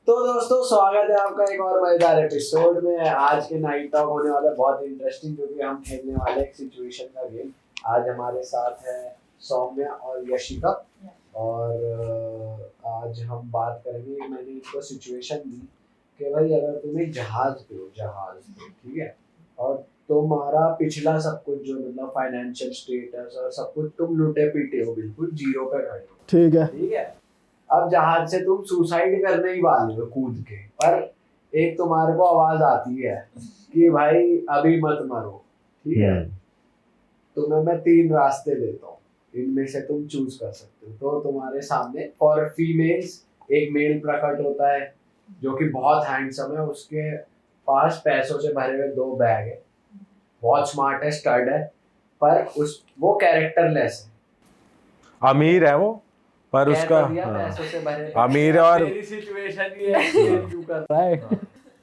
तो दोस्तों स्वागत है आपका एक और मजेदार एपिसोड में। आज के नाइट टॉक होने वाला है बहुत इंटरेस्टिंग, क्योंकि हम खेलने वाले एक सिचुएशन का गेम। आज हमारे साथ है सौम्या और यशिका, और आज हम बात करेंगे। मैंने इनको सिचुएशन दी कि भाई अगर तुम्हें जहाज पे, ठीक है, और तुम्हारा पिछला सब कुछ जो मतलब फाइनेंशियल स्टेटस और सब कुछ तुम लुटे पीटे हो, बिल्कुल जीरो पे खड़े हो, ठीक है। अब जहाज से तुम सुसाइड करने ही वाले हो कूद के, पर एक तुम्हारे को आवाज आती है कि भाई अभी मत मरो, ठीक है। तुम्हें मैं 3 रास्ते देता हूँ, इनमें से तुम चूज कर सकते हो। तो तुम्हारे सामने फॉर फीमेल्स एक मेल प्रकट होता है जो कि बहुत हैंडसम है। उसके पास पैसों से भरे हुए 2 बैग है, बहुत स्मार्ट है, स्टड है, पर वो कैरेक्टरलेस है। अमीर है वो, पर उसका पैसों से भरे अमीर और मेरी सिचुएशन ये है क्यों कर रहा है।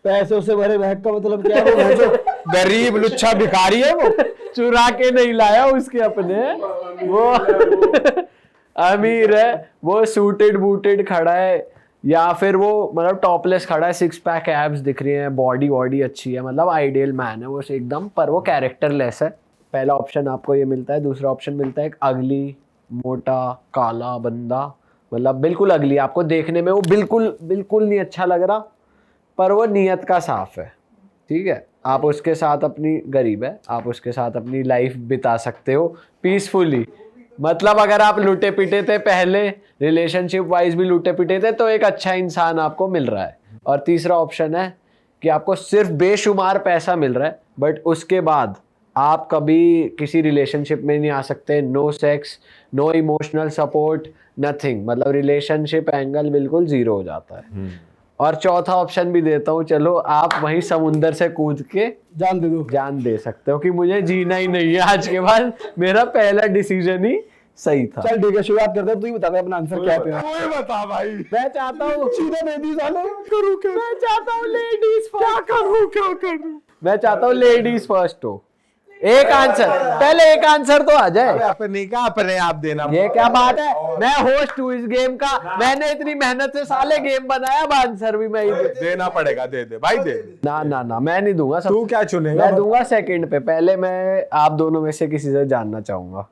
पैसों से भरे बैग का मतलब क्या है? वो जो गरीब लुच्चा भिखारी है, वो चुरा के नहीं लाया उसके अपने, वो अमीर है, वो सूटेड बूटेड खड़ा है, या फिर वो मतलब टॉपलेस खड़ा है, 6 पैक एब्स दिख रही हैं, बॉडी अच्छी है, मतलब आइडियल मैन है वो एकदम, पर वो कैरेक्टरलेस है। पहला ऑप्शन आपको ये मिलता है। दूसरा ऑप्शन मिलता है एक अगली मोटा काला बंदा, मतलब बिल्कुल अगली, आपको देखने में वो बिल्कुल नहीं अच्छा लग रहा, पर वो नीयत का साफ है, ठीक है। आप उसके साथ अपनी गरीब है, आप उसके साथ अपनी लाइफ बिता सकते हो पीसफुली। मतलब अगर आप लूटे पिटे थे पहले, रिलेशनशिप वाइज भी लूटे पिटे थे, तो एक अच्छा इंसान आपको मिल रहा है। और तीसरा ऑप्शन है कि आपको सिर्फ बेशुमार पैसा मिल रहा है, बट उसके बाद आप कभी किसी रिलेशनशिप में नहीं आ सकते। No sex, no emotional support, nothing, मतलब रिलेशनशिप एंगल बिल्कुल 0 हो जाता है। और चौथा ऑप्शन भी देता हूँ, चलो आप वहीं समुंदर से कूद के जान दे सकते हो कि मुझे जीना ही नहीं है आज के बाद, मेरा पहला डिसीजन ही सही था। चल ठीक है, शुरुआत करते हैं। तू ही बता दे अपना आंसर क्या है। कोई बता भाई। मैं चाहता हूँ सीधा दे दी साले। करूँ क्या? मैं चाहता हूँ लेडीज फर्स्ट। मैं चाहता हूँ लेडीज फर्स्ट हो। एक आंसर, पहले एक आंसर तो आ जाए। अपने का अपने आप देना। ये क्या बात है? मैं होस्ट हूँ इस गेम का, मैंने इतनी मेहनत से साले गेम बनाया, अब आंसर भी मैं ही देना पड़ेगा। दे दे भाई, दे दे। ना मैं नहीं दूंगा। तू क्या चुनेगा? मैं दूंगा सेकंड पे। पहले मैं आप दोनों में से किसी से जानना चाहूंगा।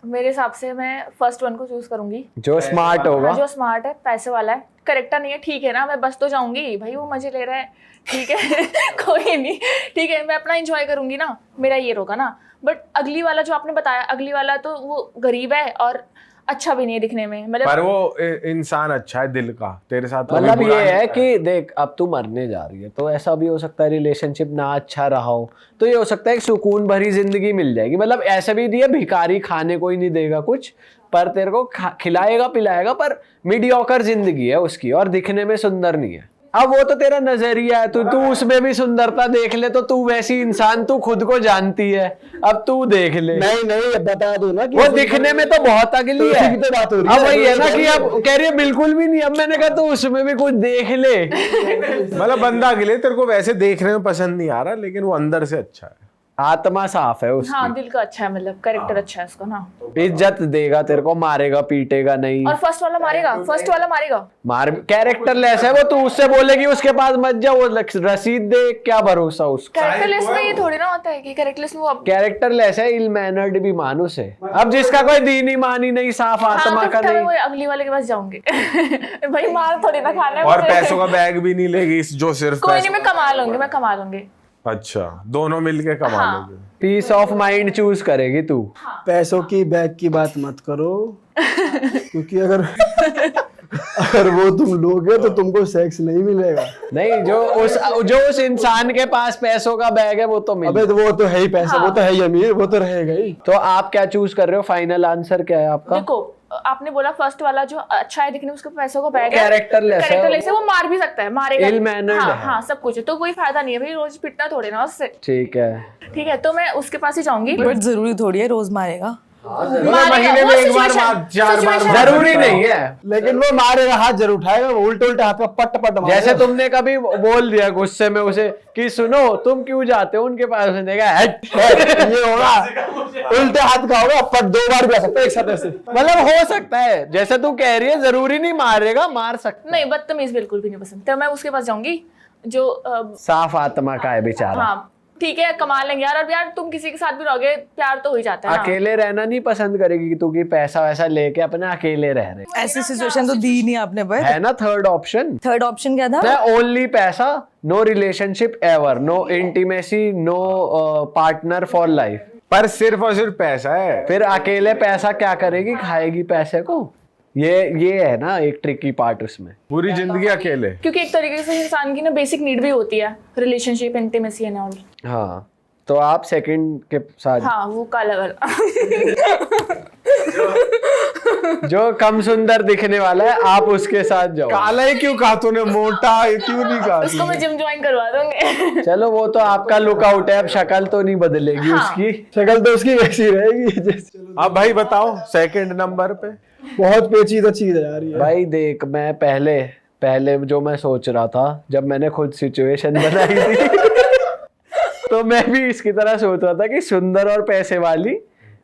मेरे हिसाब से मैं फर्स्ट वन को चूज करूंगी, जो स्मार्ट होगा। जो स्मार्ट है, पैसे वाला है, करेक्टर नहीं है, ठीक है ना, मैं बस तो जाऊंगी भाई, वो मजे ले रहा है, ठीक है कोई नहीं, ठीक है, मैं अपना एंजॉय करूंगी ना, मेरा ये रोगा ना। बट अगली वाला जो आपने बताया, अगली वाला तो वो गरीब है और अच्छा भी नहीं है दिखने में, मतलब पर वो इंसान अच्छा है दिल का, तेरे साथ मतलब ये है कि देख, अब तू मरने जा रही है, तो ऐसा भी हो सकता है रिलेशनशिप ना अच्छा रहा हो, तो ये हो सकता है एक सुकून भरी जिंदगी मिल जाएगी। मतलब ऐसे भी दिया, भिखारी खाने को ही नहीं देगा कुछ, पर तेरे को खिलाएगा पिलाएगा, पर मीडियोकर जिंदगी है उसकी, और दिखने में सुंदर नहीं है। अब वो तो तेरा नजरिया है, तू उसमें भी सुंदरता देख ले, तो तू वैसी इंसान, तू खुद को जानती है, अब तू देख ले। नहीं बता दो ना कि वो दिखने में तो बहुत अगली है। तो बात हो रही अब वही है ना कि अब कह रही है बिल्कुल भी नहीं। अब मैंने कहा तो उसमें भी कुछ देख ले। मतलब बंदा अगले तेरे को वैसे देखने में पसंद नहीं आ रहा, लेकिन वो अंदर से अच्छा है, आत्मा साफ है उसकी। हाँ, दिल का अच्छा है, मतलब करेक्टर अच्छा है उसका ना। इज्जत देगा तेरे को, मारेगा पीटेगा नहीं। और फर्स्ट वाला मारेगा, मार कैरेक्टरलेस है वो, तू उससे बोलेगी उसके पास मत जा, वो रसीद दे, क्या भरोसा उसका। कैरेक्टरलेस में ये थोड़ी ना होता है कि कैरेक्टरलेस में वो कैरेक्टरलेस है, इल मैनर्ड भी मानुस है। अब जिसका कोई दीनी मानी नहीं, साफ आत्मा का नहीं, वो अगली वाले के पास जाऊंगे भाई, मार थोड़ी ना खाना है और मुझे। पैसों का बैग भी नहीं लेगी जो सिर्फ कोई नहीं, मैं कमा लूंगी। अच्छा, दोनों मिलके कमा लोगे। पीस ऑफ माइंड चूज करेगी तू। पैसों की बैग की बात मत करो क्योंकि अगर वो तुम लोगे तो तुमको सेक्स नहीं मिलेगा। नहीं, जो उस इंसान के पास पैसों का बैग है वो तो मिलेगा। अबे तो वो तो है ही पैसा, वो तो है ही अमीर, वो तो रहेगा ही। तो आप क्या चूज कर रहे हो? फाइनल आंसर क्या है आपका? देखो, आपने बोला फर्स्ट वाला जो अच्छा है दिखने में, उसके पैसों का बैग है, कैरेक्टरलेस है, वो मार भी सकता है, मारेगा, इल मैनर्ड है। हाँ, सब कुछ है, तो कोई फायदा नहीं है भाई, रोज पिटना थोड़े ना उससे। ठीक है, तो मैं उसके पास ही जाऊंगी। बट जरूरी थोड़ी है रोज मारेगा। महीने में एक बार चार बार जरूरी नहीं है। लेकिन वो मारेगा, हाथ जरूर उठाएगा, वो उल्टे उल्टे हाथ में पट पट मारेगा। जैसे तुमने कभी बोल दिया गुस्से में उसे कि सुनो तुम क्यों जाते हो उनके पास, उसने कहा हट ये होगा, उल्टे हाथ का होगा, पट 2 बार भी आ सकता है एक साथ ऐसे। मतलब हो सकता है जैसे तू कह रही है, जरूरी नहीं मारेगा, मार सकता। नहीं, बदतमीज बिल्कुल भी नहीं पसंद। तो मैं उसके पास जाऊंगी जो साफ आत्मा का है बेचारा। हाँ ठीक है, कमा लेंगे यार। और यार तुम किसी के साथ भी रहोगे, प्यार तो हो ही जाता है ना। अकेले रहना नहीं पसंद करेगी कि तू की पैसा वैसा लेके अपने अकेले रह रहे। ऐसी सिचुएशन तो दी नहीं आपने, पर है ना थर्ड ऑप्शन। थर्ड ऑप्शन क्या था? ओनली पैसा, no relationship ever, no intimacy, no partner for life. पर सिर्फ और सिर्फ पैसा है। फिर अकेले पैसा क्या करेगी, खाएगी पैसे को। ये है ना एक ट्रिकी पार्ट उसमें। पूरी जिंदगी अकेले। क्योंकि एक तरीके से इंसान की ना बेसिक नीड भी होती है, रिलेशनशिप, इंटीमेसी एंड ऑल। हाँ तो आप सेकंड के साथ। हाँ वो काला वाला जो कम सुंदर दिखने वाला है, आप उसके साथ जाओ। काला ही क्यों कहा तूने, मोटा है क्यों नहीं कहा? उसको मैं जिम ज्वाइन करवा दूंगी। चलो वो तो आपका लुकआउट है, अब शक्ल तो नहीं बदलेगी उसकी। शक्ल तो उसकी वैसी रहेगी जैसे। अब भाई बताओ सेकंड नंबर पे। बहुत पेचीदा चीज है यार ये। भाई देख, मैं पहले जो मैं सोच रहा था जब मैंने खुद सिचुएशन बनाई थी तो मैं भी इसकी तरह सोच रहा था कि सुंदर और पैसे वाली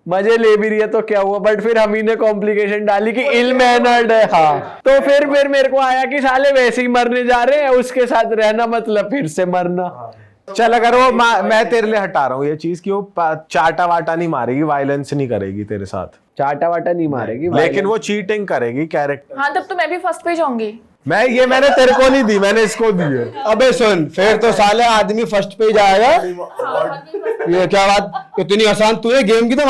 मजे ले भी रही है तो क्या हुआ, बट फिर हम ही ने कॉम्प्लिकेशन डाली कि इल मैनर्ड है। हाँ तो फिर मेरे को आया कि साले वैसे ही मरने जा रहे हैं, उसके साथ रहना मतलब फिर से मरना। चल अगर वो मैं तेरे लिए हटा रहा हूँ ये चीज कि वो चाटा वाटा नहीं मारेगी, वायलेंस नहीं करेगी तेरे साथ, चाटा वाटा नहीं मारेगी, लेकिन वो चीटिंग करेगी कैरेक्टर। हाँ तब तो मैं भी फर्स्ट पे जाऊंगी। मैंने तेरे को नहीं दी, मैंने इसको दी है। अबे सुन, फिर तो साले आदमी फर्स्ट पे ही जाएगा। ये क्या बात, इतनी आसान तूने गेम की तो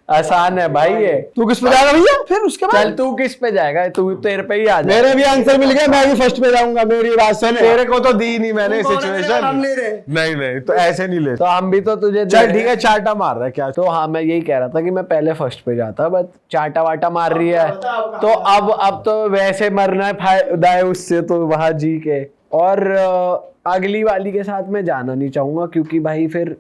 आसान है भाई ये। तू किस पे जाएगा भैया फिर उसके बाद? चल तू किस पे जाएगा, तू तेरे पे ही आ जा। मेरे भी आंसर मिल गया, मैं भी फर्स्ट पे जाऊंगा। मेरी बात सुन, तेरे को तो दी नहीं मैंने सिचुएशन। नहीं तो ऐसे नहीं ले। तो हम भी तो तुझे चल ठीक है, चाटा मार रहा है क्या? तो हाँ मैं यही कह रहा था कि मैं पहले फर्स्ट पे जाता, बट चाटा वाटा मार रही है तो अब तो वैसे मरना है, फायदा है उससे तो वहां जी के। और अगली वाली के साथ मैं जाना नहीं चाहूंगा, क्योंकि भाई फिर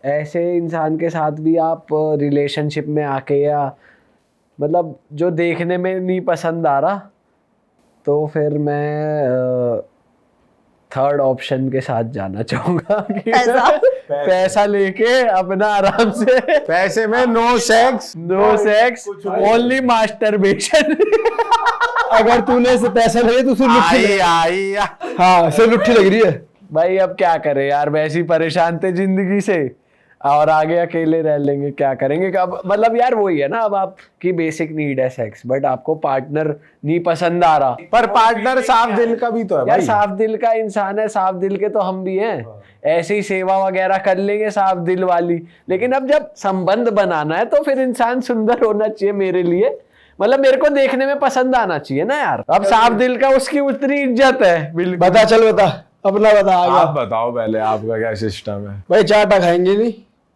ऐसे इंसान के साथ भी आप रिलेशनशिप में आके या मतलब जो देखने में नहीं पसंद आ रहा, तो फिर मैं थर्ड ऑप्शन के साथ जाना चाहूंगा कि पैसा लेके अपना आराम से, पैसे में नो सेक्स ओनली मास्टरबेशन। अगर तूने से पैसा लगे तो सिर्फ लुट्ठी आई हाँ सिर्फ लुट्ठी लग रही है भाई। अब क्या करे यार, वैसे ही परेशान थे जिंदगी से और आगे अकेले रह लेंगे, क्या करेंगे। अब मतलब यार वही है ना, अब आपकी बेसिक नीड है सेक्स, बट आपको पार्टनर नहीं पसंद आ रहा। पर पार्टनर साफ दिल का भी तो है यार भाई। साफ दिल का इंसान है, साफ दिल के तो हम भी हैं, ऐसे ही सेवा वगैरह कर लेंगे साफ दिल वाली। लेकिन अब जब संबंध बनाना है तो फिर इंसान सुंदर होना चाहिए मेरे लिए, मतलब मेरे को देखने में पसंद आना चाहिए ना यार। अब साफ दिल का उसकी उतनी इज्जत है। बिल्कुल बता, चल बता अपना बता। आप बताओ पहले आपका क्या सिस्टम है? भाई चाटा खाएंगे नहीं,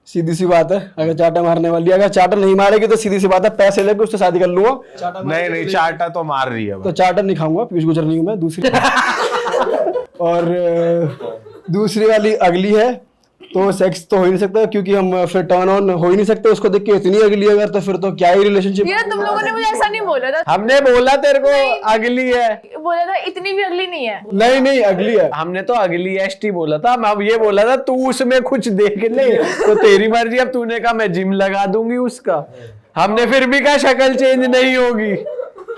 सीधी सी बात है। अगर चाटा मारने वाली, अगर चाटा नहीं मारेगी तो सीधी सी बात है पैसे लेके उससे शादी कर लूंगा। नहीं चाटा तो मार रही है तो चाटा नहीं खाऊंगा, पीयूष गुजर नहीं हूं मैं। दूसरी और दूसरी वाली अगली है तो सेक्स तो हो ही नहीं सकता, क्योंकि हम फिर टर्न ऑन हो ही नहीं सकते उसको देख के। इतनी अगली अगर तो फिर तो क्या ही रिलेशनशिप। यार तुम लोगों ने मुझे ऐसा नहीं बोला था। हमने बोला तेरे को अगली है, बोला था इतनी भी अगली नहीं है। नहीं अगली है। हमने तो अगली एसटी बोला था। अब ये बोला था तू उसमें कुछ देख ले तो तेरी मर्जी। अब तूने कहा मैं जिम लगा दूंगी उसका, हमने फिर भी कहा शक्ल चेंज नहीं होगी।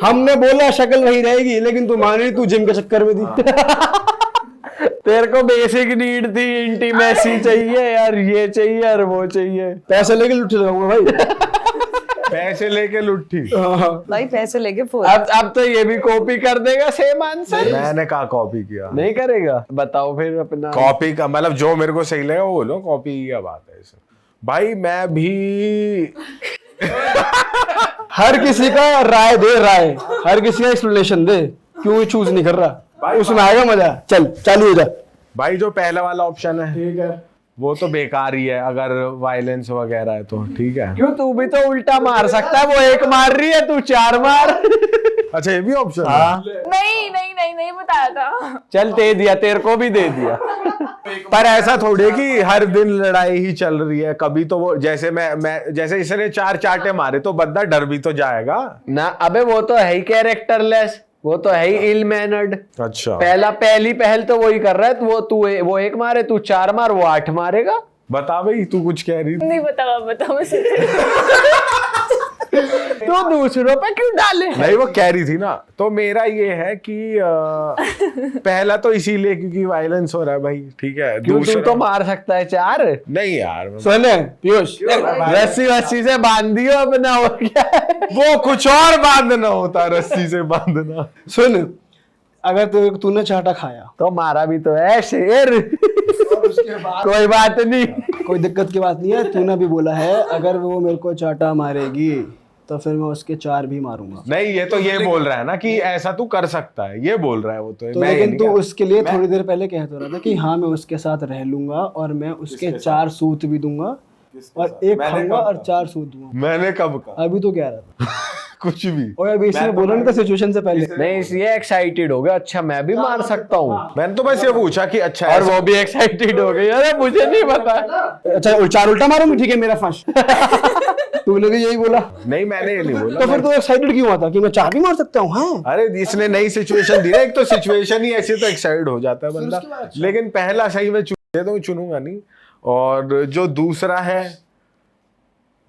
हमने बोला शक्ल नहीं रहेगी, लेकिन तू मान रही, तू जिम के चक्कर में थी। तेरे को बेसिक नीड थी, इंटीमेसी चाहिए यार, ये चाहिए और वो चाहिए। पैसे लेके लुट्ठी लगाऊंगा भाई। पैसे लेके लुट्ठी। भाई पैसे लेके फोन। अब तो ये भी कॉपी कर देगा सेम आंसर। मैंने कहा कॉपी किया नहीं करेगा, बताओ फिर अपना। कॉपी का मतलब जो मेरे को सही लगा वो बोलो, कॉपी की क्या बात है इसमें। भाई मैं भी हर किसी का राय दे, हर किसी का एक्सप्लेनेशन दे, क्यों चूज नहीं कर रहा, उसमें आएगा मजा। चल चालू हो जा भाई। जो पहला वाला ऑप्शन है ठीक है, वो तो बेकार ही है, अगर वायलेंस वगैरह है तो ठीक है। क्यों, तू भी तो उल्टा मार सकता है। वो एक मार रही है, तू 4 मार। अच्छा ये भी ऑप्शन हाँ नहीं बताया था। चल दे दिया, तेरे को भी दे दिया। पर ऐसा थोड़ी है कि हर दिन लड़ाई ही चल रही है। कभी तो वो जैसे मैं जैसे इसने 4 चाटे मारे तो बंदा डर भी तो जाएगा ना। अबे वो तो है ही कैरेक्टरलेस, वो तो है ही इल मैनर्ड। अच्छा पहली पहल तो वही कर रहा है। वो 1 मारे, तू 4 मार, वो 8 मारेगा। बता भाई, तू कुछ कह रही थी? नहीं बताओ मैं सोच तो दूसरों पे क्यों डाले? नहीं, वो कह रही थी ना। तो मेरा ये है कि पहला तो इसीलिए क्योंकि वायलेंस हो रहा है भाई, ठीक है। क्यों, तू तो मार सकता है 4। नहीं यार, सुन पीयूष, रस्सी से बांध दियो अपना, हो गया। वो कुछ और बांधना होता, रस्सी से बांधना। सुन, अगर तूने चाटा खाया तो मारा भी तो है शेर। कोई बात नहीं, कोई दिक्कत की बात नहीं है। तूने भी बोला है अगर वो मेरे को चाटा मारेगी तो फिर मैं उसके 4 भी मारूंगा। नहीं, ये तो ये बोल रहा है ना कि ऐसा तू कर सकता है, ये बोल रहा है वो तो मैं लेकिन तू उसके लिए थोड़ी देर पहले कह तो रहा था कि हाँ मैं उसके साथ रह लूंगा और मैं उसके 4 सूत भी दूंगा और 1 खाऊंगा और 4 सूत दूंगा। मैंने कब कहा? अभी तो कह रहा था कुछ भी। और अभी इसने बोला नहीं था सिचुएशन से पहले। नहीं इसलिए एक्साइटेड हो गया। अच्छा मैं भी मार सकता हूँ। मैंने तो बस ये पूछा कि अच्छा और ऐसा- वो भी एक्साइटेड हो गई। अरे मुझे नहीं पता। अच्छा 4 उल्टा मारूंगी, ठीक है मेरा फंस। तूने भी यही बोला नहीं, मैंने ये नहीं बोला। तो फिर तू एक्साइटेड क्यों हुआ था कि मैं 4 भी मार सकता हूँ? हाँ अरे इसने नई सिचुएशन दी ना, एक तो सिचुएशन ही ऐसी तो एक्साइटेड हो जाता है बंदा। लेकिन पहला सही में चुने तो मैं चुनूंगा नहीं। और जो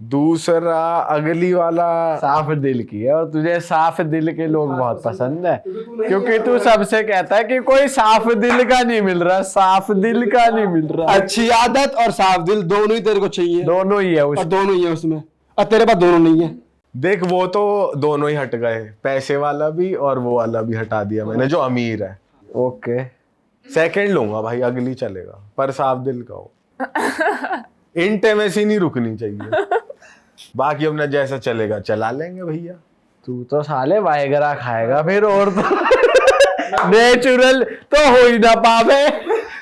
दूसरा अगली वाला साफ दिल की है और तुझे साफ दिल के लोग बहुत पसंद है, क्योंकि तू सबसे कहता है कि कोई साफ दिल का नहीं मिल रहा, साफ दिल का नहीं मिल रहा। अच्छी आदत और साफ दिल दोनों ही तेरे को चाहिए। दोनों ही है और दोनों ही है उसमें, और तेरे पास दोनों नहीं है। देख, वो तो दोनों ही हट गए, पैसे वाला भी और वो वाला भी हटा दिया मैंने, जो अमीर है। ओके सेकंड लूंगा भाई, अगली चलेगा पर साफ दिल का हो। इंटीमेसी नहीं रुकनी चाहिए। बाकी अपना जैसा चलेगा चला लेंगे भैया। तू तो साले वायगरा खाएगा फिर, और तो नेचुरल तो हो ही ना पावे।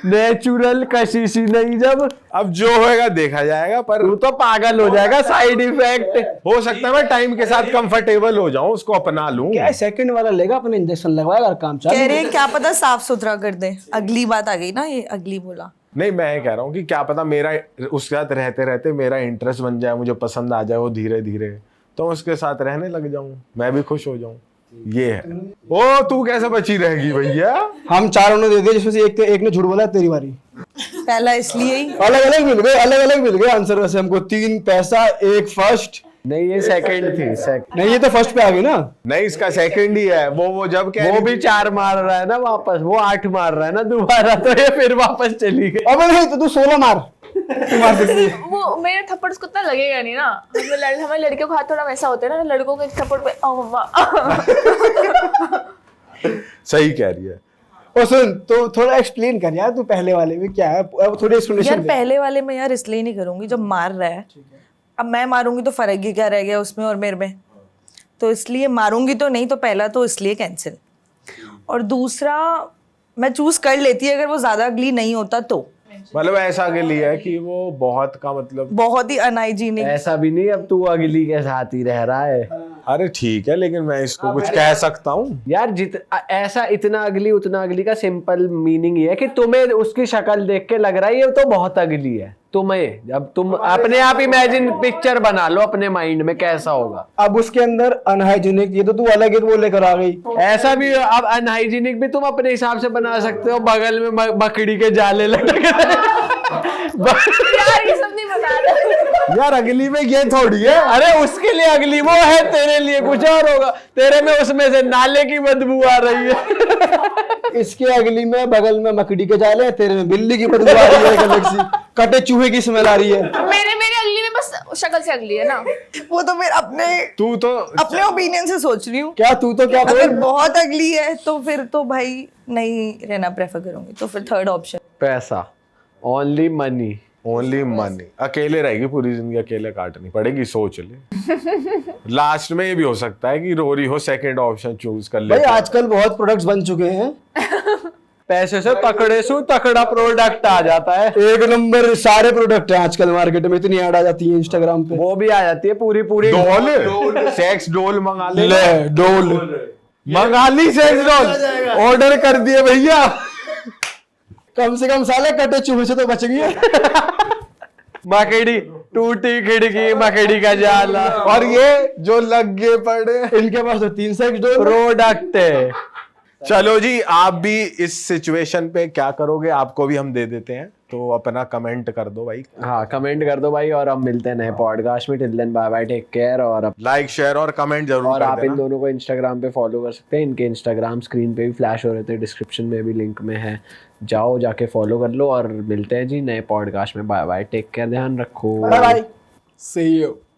नेचुरल कशिश ही नहीं। जब अब जो होएगा देखा जाएगा, पर तू तो पागल हो जाएगा। साइड इफेक्ट हो सकता है मैं टाइम के साथ कंफर्टेबल हो जाऊं, उसको अपना लूं। क्या सेकंड वाला लेगा, अपने इंजेक्शन लगवाएगा और काम चालू। कह रहे हैं क्या पता साफ सुथरा कर दे। अगली बात आ गई ना, ये अगली बोला। नहीं, मैं ये कह रहा हूँ कि क्या पता मेरा उसके साथ रहते रहते मेरा इंटरेस्ट बन जाए, मुझे पसंद आ जाए वो धीरे धीरे, तो उसके साथ रहने लग जाऊं, मैं भी खुश हो जाऊं। ये है। ओ तू कैसे बची रहेगी भैया? हम 4 ने दे दिए, जिसमें से एक ने झूठ बोला, तेरी बारी। पहला इसलिए ही अलग अलग मिल गए आंसर। वैसे हमको 3 पैसा 1 फर्स्ट। नहीं, ये सेकंड थी। नहीं ये तो फर्स्ट पे आ गई ना। नहीं, इसका सेकंड ही है। वो जब कह वो रही भी थी- 4 मार रहा है ना वापस, वो 8 मार रहा है ना दोबारा, तो ये फिर वापस चली गई। अबे नहीं तो तू 16 मार। तू मार सकती है। वो मेरे थप्पड़ उसको इतना लगेगा नहीं ना। हमें लड़कियों का हाथ थोड़ा वैसा होता है ना, लड़कों के थप्पड़ पे सही कह रही है। और सुन, तो थोड़ा एक्सप्लेन कर यार, तू पहले वाले में क्या है, अब थोड़ी यार एक्सप्लेनेशन दे। पहले वाले में यार इसलिए नहीं करूंगी जब मार रहा है। अब मैं मारूंगी तो फर्क ही क्या रह गया उसमें और मेरे में, तो इसलिए मारूंगी तो नहीं। तो पहला तो इसलिए कैंसिल। और दूसरा मैं चूज कर लेती अगर वो ज्यादा अगली नहीं होता तो। मतलब ऐसा के लिए है कि वो बहुत का मतलब, बहुत ही अनहाइजीनिक। ऐसा भी नहीं, अब तू अगली के साथ ही रह रहा है अरे ठीक है, लेकिन मैं इसको कुछ कह सकता हूँ यार। ऐसा इतना अगली उतना अगली का सिंपल मीनिंग ये है कि तुम्हें उसकी शक्ल देख के लग रहा है ये तो बहुत अगली है। तुम्हें अब तुम अपने आप इमेजिन पिक्चर बना लो अपने माइंड में कैसा होगा। अब उसके अंदर अनहाइजीनिक, ये तो तू अलग ही वो लेकर आ गई। ऐसा भी अब अनहाइजीनिक भी तुम अपने हिसाब से बना सकते हो। बगल में बकरी के जाले लटक यार ये सब नहीं बता रहा। यार। अगली में ये थोड़ी है। अरे उसके लिए अगली वो है, तेरे लिए कुछ और होगा। तेरे में उसमें से नाले की बदबू आ रही है। इसके अगली में बगल में मकड़ी के जाले, तेरे में बिल्ली की बदबू आ रही है, अलग सी कटे चूहे की स्मेल आ रही है। मेरे अगली में बस शक्ल से अगली है ना। वो तो फिर तू तो अपने ओपिनियन से सोच रही हूँ। क्या तू तो क्या अगर बोल। बहुत अगली है तो फिर तो भाई नहीं रहना प्रेफर करूंगी। तो फिर थर्ड ऑप्शन पैसा, ओनली मनी। Only money. अकेले रहेगी पूरी जिंदगी, अकेले काटनी पड़ेगी, सोच ले। लास्ट में ये भी हो सकता है कि रोरी हो सेकंड ऑप्शन चूज कर ले। भाई आजकल बहुत प्रोडक्ट्स बन चुके हैं, पैसे से तकड़े से तकड़ा प्रोडक्ट आ जाता है। 1 नंबर सारे प्रोडक्ट हैं आजकल मार्केट में। इतनी ऐड आ जाती है इंस्टाग्राम पे। वो भी आ जाती है पूरी डोल, सेक्स डोल मंगा ले। ले डोल मंगा ली सेक्स डोल, ऑर्डर कर दिए भैया। कम से कम साले कटे चूहे से तो बच गई। मकड़ी टूटी खिड़की मकड़ी का जाला और ये जो लगे पड़े इनके पास तो 3 सेक्स डोर। प्रोडक्ट है। चलो जी, आप भी इस सिचुएशन पे क्या करोगे, आपको भी हम दे देते हैं, तो अपना कमेंट कर दो भाई। हाँ कमेंट कर दो भाई, और हम मिलते हैं नए पॉडकास्ट में। Till then bye bye, take care. और लाइक शेयर और कमेंट जरूर और कर आप इन देना। दोनों को इंस्टाग्राम पे फॉलो कर सकते हैं। इनके इंस्टाग्राम स्क्रीन पे भी फ्लैश हो रहे थे, डिस्क्रिप्शन में भी लिंक में है, जाओ जाके फॉलो कर लो। और मिलते हैं जी नए पॉडकास्ट में। बाय बाय, टेक केयर, ध्यान रखो। Bye bye, see you.